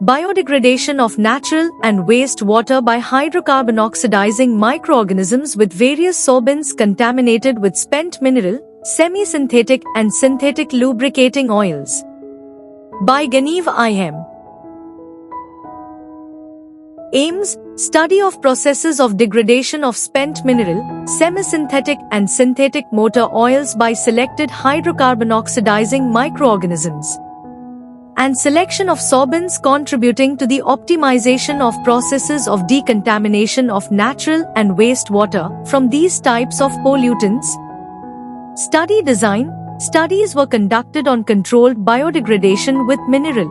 Biodegradation of natural and waste water by hydrocarbon oxidizing microorganisms with various sorbents contaminated with spent mineral, semi-synthetic and synthetic lubricating oils. By Ganiv I.M. Aims: study of processes of degradation of spent mineral, semi-synthetic and synthetic motor oils by selected hydrocarbon oxidizing microorganisms, and selection of sorbents contributing to the optimization of processes of decontamination of natural and waste water from these types of pollutants. Study design: studies were conducted on controlled biodegradation with mineral,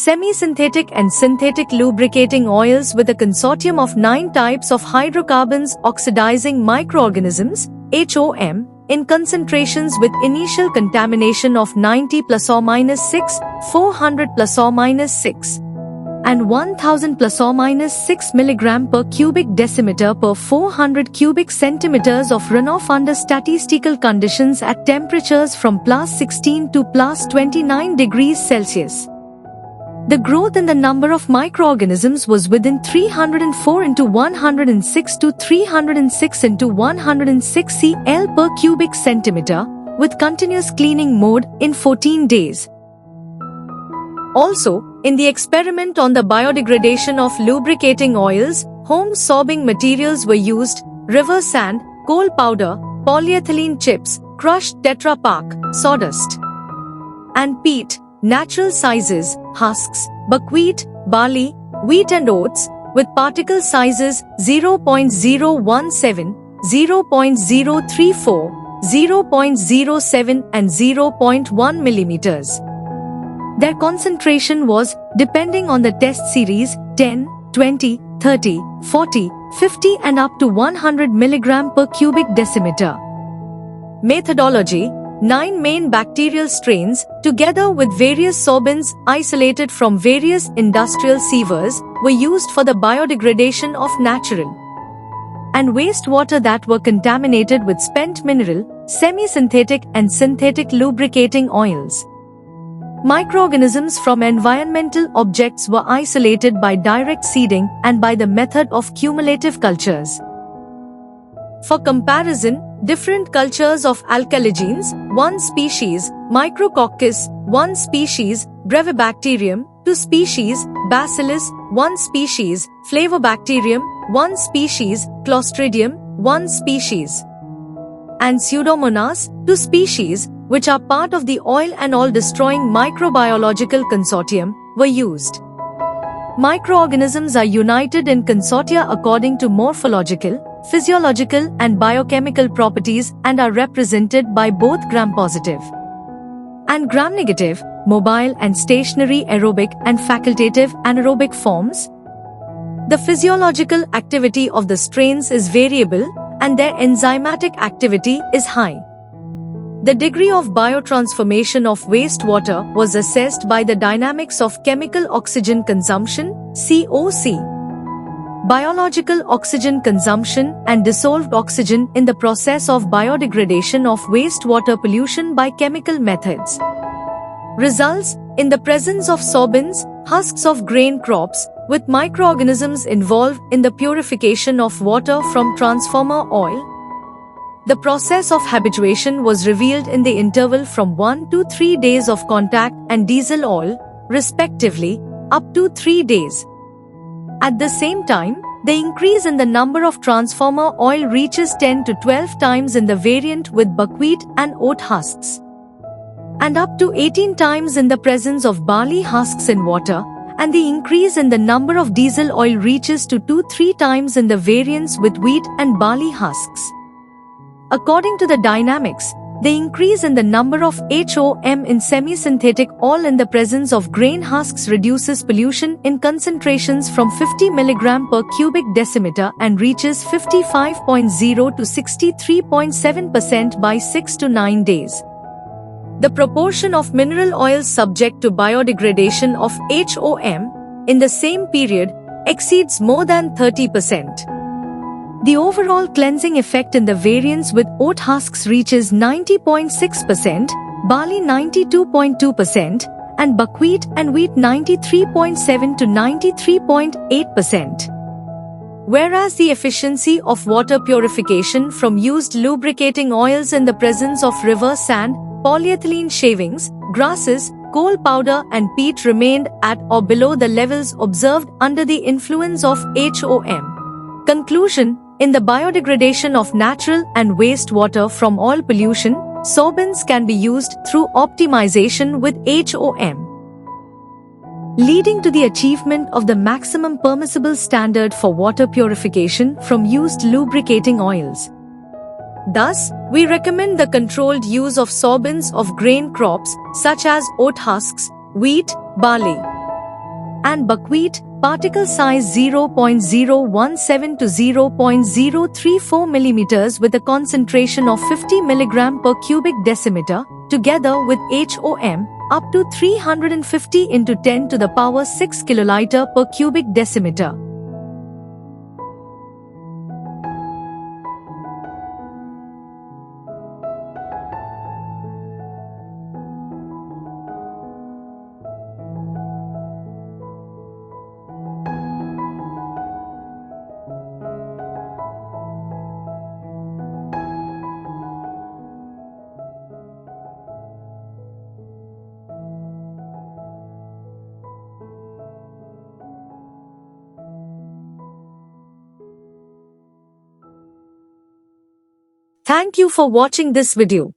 semi-synthetic and synthetic lubricating oils with a consortium of 9 types of hydrocarbons oxidizing microorganisms, HOM, in concentrations with initial contamination of 90 plus or minus 6, 400 plus or minus 6, and 1000 plus or minus 6 mg per cubic decimeter per 400 cubic centimeters of runoff under statistical conditions at temperatures from plus 16 to plus 29 degrees Celsius. The growth in the number of microorganisms was within 304 into 106 to 306 into 106 cl per cubic centimeter, with continuous cleaning mode in 14 days. Also, in the experiment on the biodegradation of lubricating oils, home sorbing materials were used: river sand, coal powder, polyethylene chips, crushed Tetra Pak, sawdust, and peat. Natural sizes, husks, buckwheat, barley, wheat and oats, with particle sizes 0.017, 0.034, 0.07 and 0.1 millimeters. Their concentration was, depending on the test series, 10, 20, 30, 40, 50 and up to 100 mg per cubic decimeter. Methodology: 9 main bacterial strains, together with various sorbents isolated from various industrial sievers, were used for the biodegradation of natural and wastewater that were contaminated with spent mineral, semi-synthetic and synthetic lubricating oils. Microorganisms from environmental objects were isolated by direct seeding and by the method of cumulative cultures. For comparison, different cultures of alkaligenes, 1 species, Micrococcus, 1 species, Brevibacterium, 2 species, Bacillus, 1 species, Flavobacterium, 1 species, Clostridium, 1 species, and Pseudomonas, 2 species, which are part of the oil and all-destroying microbiological consortium, were used. Microorganisms are united in consortia according to morphological, physiological and biochemical properties and are represented by both gram-positive and gram-negative, mobile and stationary aerobic and facultative anaerobic forms. The physiological activity of the strains is variable and their enzymatic activity is high. The degree of biotransformation of wastewater was assessed by the dynamics of chemical oxygen consumption, COC, biological oxygen consumption and dissolved oxygen in the process of biodegradation of wastewater pollution by chemical methods. Results: in the presence of sorbents, husks of grain crops, with microorganisms involved in the purification of water from transformer oil, the process of habituation was revealed in the interval from 1 to 3 days of contact and diesel oil, respectively, up to 3 days. At the same time, the increase in the number of transformer oil reaches 10 to 12 times in the variant with buckwheat and oat husks, and up to 18 times in the presence of barley husks in water, and the increase in the number of diesel oil reaches to 2-3 times in the variants with wheat and barley husks. According to the dynamics, the increase in the number of HOM in semi-synthetic oil in the presence of grain husks reduces pollution in concentrations from 50 mg per cubic decimeter and reaches 55.0 to 63.7% by 6 to 9 days. The proportion of mineral oils subject to biodegradation of HOM in the same period exceeds more than 30%. The overall cleansing effect in the variants with oat husks reaches 90.6%, barley 92.2%, and buckwheat and wheat 93.7 to 93.8%. Whereas the efficiency of water purification from used lubricating oils in the presence of river sand, polyethylene shavings, grasses, coal powder and peat remained at or below the levels observed under the influence of HOM. Conclusion: in the biodegradation of natural and wastewater from oil pollution, sorbents can be used through optimization with HOM, leading to the achievement of the maximum permissible standard for water purification from used lubricating oils. Thus, we recommend the controlled use of sorbents of grain crops such as oat husks, wheat, barley, and buckwheat, particle size 0.017 to 0.034 mm with a concentration of 50 mg per cubic decimeter, together with HOM, up to 350 into 10 to the power 6 kiloliter per cubic decimeter. Thank you for watching this video.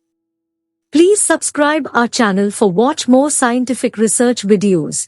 Please subscribe our channel for watch more scientific research videos.